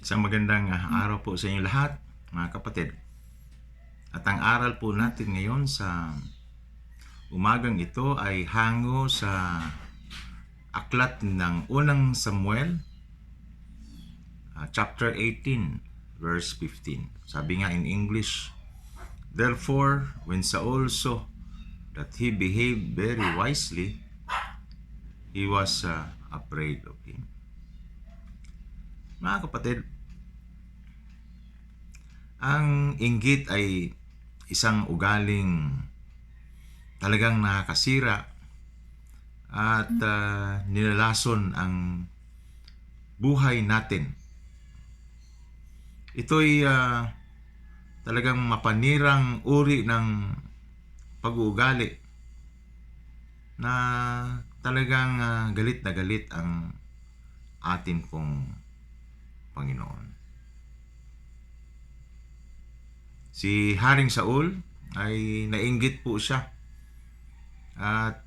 Isang magandang araw po sa inyo lahat, mga kapatid. At ang aral po natin ngayon sa umagang ito ay hango sa aklat ng unang Samuel, chapter 18, verse 15. Sabi nga in English, "Therefore, when Saul saw that he behaved very wisely, he was afraid of him." Mga kapatid, ang inggit ay isang ugaling talagang nakakasira at nilalason ang buhay natin. Ito'y talagang mapanirang uri ng pag-uugali na talagang galit na galit ang atin pong Panginoon. Si Haring Saul ay nainggit po siya at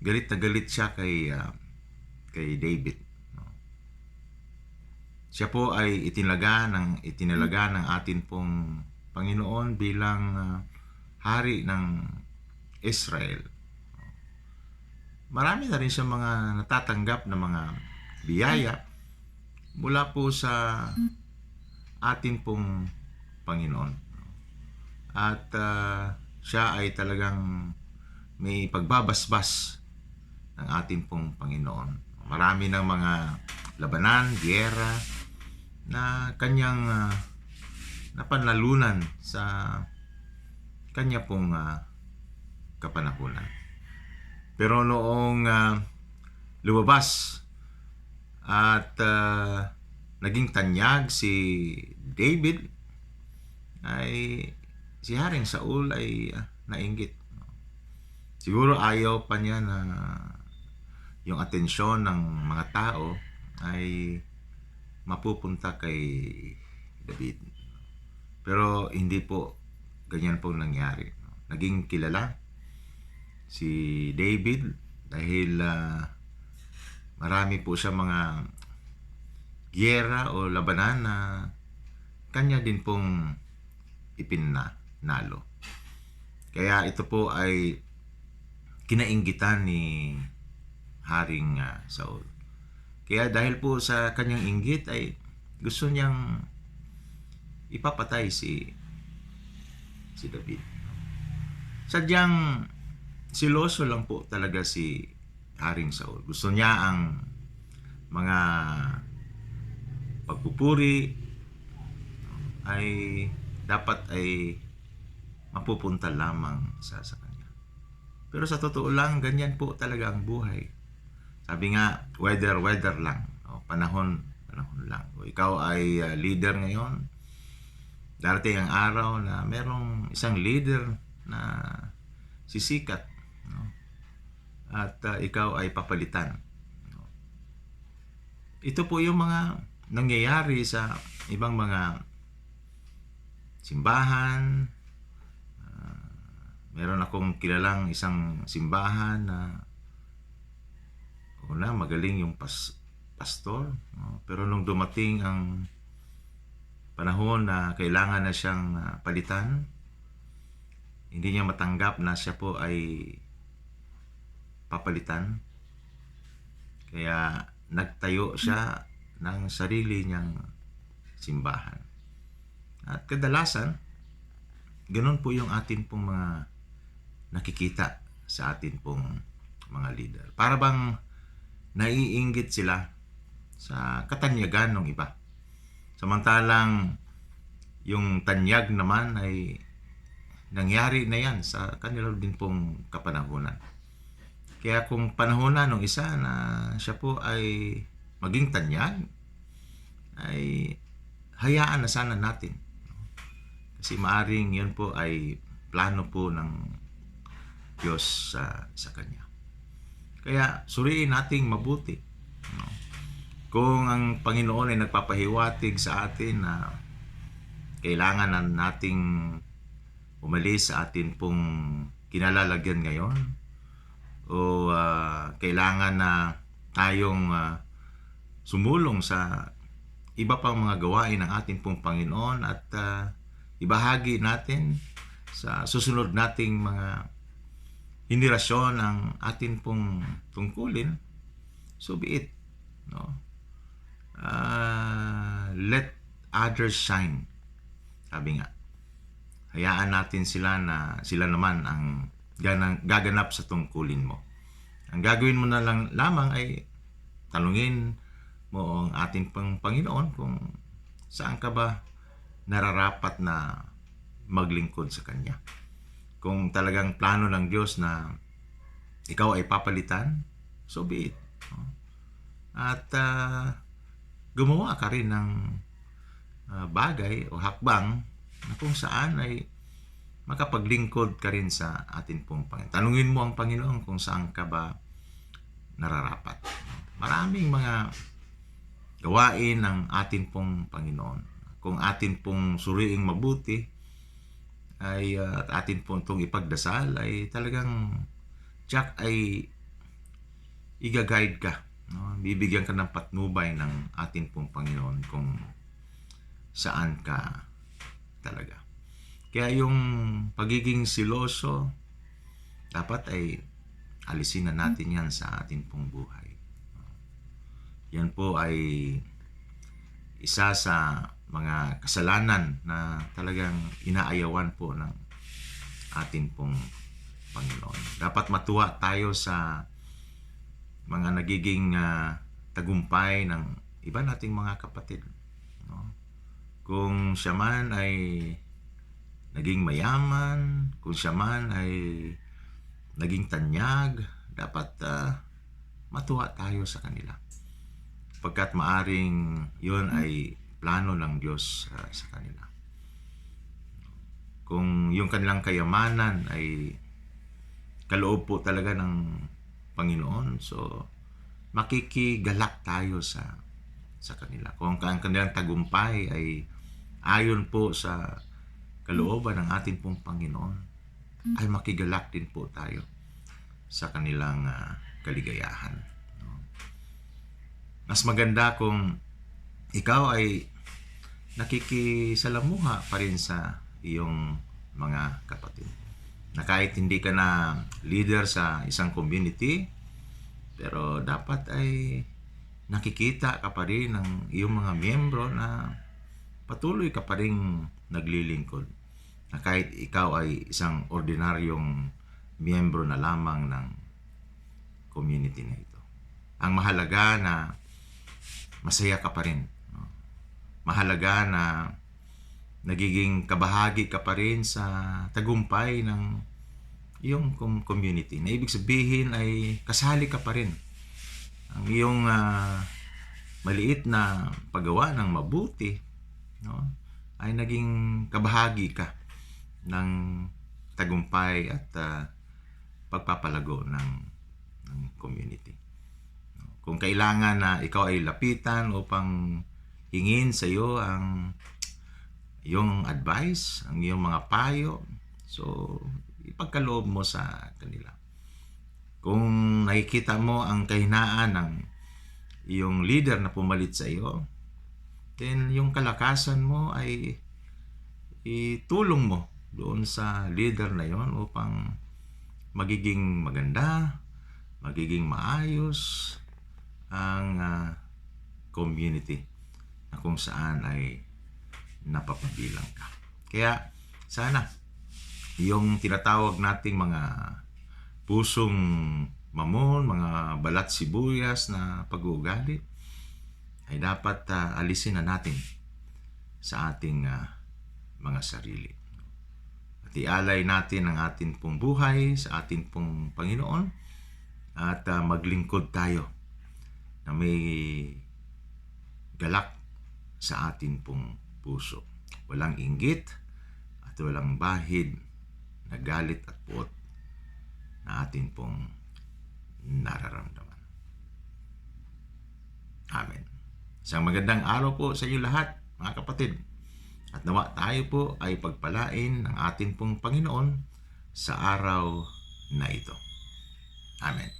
galit na galit siya kay David. Siya po ay itinalaga ng atin pong Panginoon bilang hari ng Israel. Marami na rin siya mga natatanggap na mga biyaya mula po sa atin pong Panginoon. At siya ay talagang may pagbabasbas ng atin pong Panginoon. Marami ng mga labanan, giyera na kanyang napanlalunan sa kanya pong kapanahunan. Pero noong lumabas at naging tanyag si David, ay si Haring Saul ay nainggit. Siguro ayaw pa niya na yung atensyon ng mga tao ay mapupunta kay David. Pero hindi po ganyan po nangyari. Naging kilala si David dahil marami po siya mga giyera o labanan na kanya din pong ipinanalo. Kaya ito po ay kinainggitan ni Haring Saul. Kaya dahil po sa kanyang inggit ay gusto niyang ipapatay si David. Sadyang siloso lang po talaga si Haring Saul. Gusto niya ang mga pagpupuri ay dapat ay mapupunta lamang sa kanya. Pero sa totoo lang, ganyan po talaga ang buhay. Sabi nga, weather lang. Panahon lang. O ikaw ay leader ngayon, darating ang araw na merong isang leader na sisikat, at ikaw ay papalitan. Ito po yung mga nangyayari sa ibang mga simbahan. Meron akong kilalang isang simbahan na magaling yung pastor, pero nung dumating ang panahon na kailangan na siyang palitan, hindi niya matanggap na siya po ay papalitan. Kaya nagtayo siya ng sarili niyang simbahan. At kadalasan, ganun po yung atin pong mga nakikita sa atin pong mga leader. Para bang naiinggit sila sa katanyagan ng iba. Samantalang yung tanyag naman ay nangyari na yan sa kanila din pong kapanahunan. Kaya kung panahonan ng isa na siya po ay maging tanyag, ay hayaan na sana natin. Kasi maaring yun po ay plano po ng Diyos sa kanya. Kaya suriin nating mabuti. Kung ang Panginoon ay nagpapahiwatig sa atin na kailangan na nating umalis sa atin pong kinalalagyan ngayon, o kailangan na tayong sumulong sa iba pang mga gawain ng ating pong Panginoon at ibahagi natin sa susunod nating mga henerasyon ang atin pong tungkulin, so be it. No? Let others shine. Sabi nga, hayaan natin sila na sila naman ang gaganap sa tungkulin mo. Ang gagawin mo na lang lamang ay tanungin mo ang ating Panginoon kung saan ka ba nararapat na maglingkod sa Kanya. Kung talagang plano ng Diyos na ikaw ay papalitan, so be it. At gumawa ka rin ng bagay o hakbang na kung saan ay makapaglingkod ka rin sa ating pong Panginoon. Tanungin mo ang Panginoon kung saan ka ba nararapat. Maraming mga gawain ng ating pong Panginoon. Kung atin pong suriing mabuti ay at atin pong itong ipagdasal ay talagang Jack ay i-guide ka. No? Bibigyan ka ng patnubay ng ating pong Panginoon kung saan ka talaga. Kaya yung pagiging siloso, dapat ay alisin na natin yan sa ating pong buhay. Yan po ay isa sa mga kasalanan na talagang inaayawan po ng ating pong Panginoon. Dapat matuwa tayo sa mga nagiging tagumpay ng iba nating mga kapatid. No? Kung siya man ay naging mayaman, kung siya man ay naging tanyag, dapat matuwa tayo sa kanila. Pagkat maaring yun ay plano ng Diyos sa kanila. Kung yung kanilang kayamanan ay kaloob po talaga ng Panginoon, so makikigalak tayo sa kanila. Kung ang kanilang tagumpay ay ayon po sa kalooban ng ating pong Panginoon, ay makigalak din po tayo sa kanilang kaligayahan. Mas maganda kung ikaw ay nakikisalamuha pa rin sa iyong mga kapatid. Na kahit hindi ka na leader sa isang community, pero dapat ay nakikita ka pa rin ng iyong mga miyembro na patuloy ka pa rin naglilingkod. Na kahit ikaw ay isang ordinaryong miyembro na lamang ng community na ito. Ang mahalaga na masaya ka pa rin. No? Mahalaga na nagiging kabahagi ka pa rin sa tagumpay ng iyong community. Na ibig sabihin ay kasali ka pa rin. Ang iyong maliit na paggawa ng mabuti, no, ay naging kabahagi ka ng tagumpay at pagpapalago ng community. Kung kailangan na ikaw ay lapitan upang hingin sa iyo ang iyong advice, ang iyong mga payo, so ipagkaloob mo sa kanila. Kung nakikita mo ang kahinaan ng iyong leader na pumalit sa iyo, then yung kalakasan mo ay itulong mo doon sa leader na yon upang magiging maganda, magiging maayos ang community na kung saan ay napapabilang ka. Kaya sana yung tinatawag nating mga pusong mamon, mga balat sibuyas na pag-uugali ay dapat alisin na natin sa ating mga sarili. At ialay natin ang ating pong buhay sa ating pong Panginoon at maglingkod tayo na may galak sa ating pong puso. Walang inggit at walang bahid na galit at puot na atin pong nararamdaman. Amen. Isang magandang araw po sa inyo lahat, mga kapatid. At nawa tayo po ay pagpalain ng ating pong Panginoon sa araw na ito. Amen.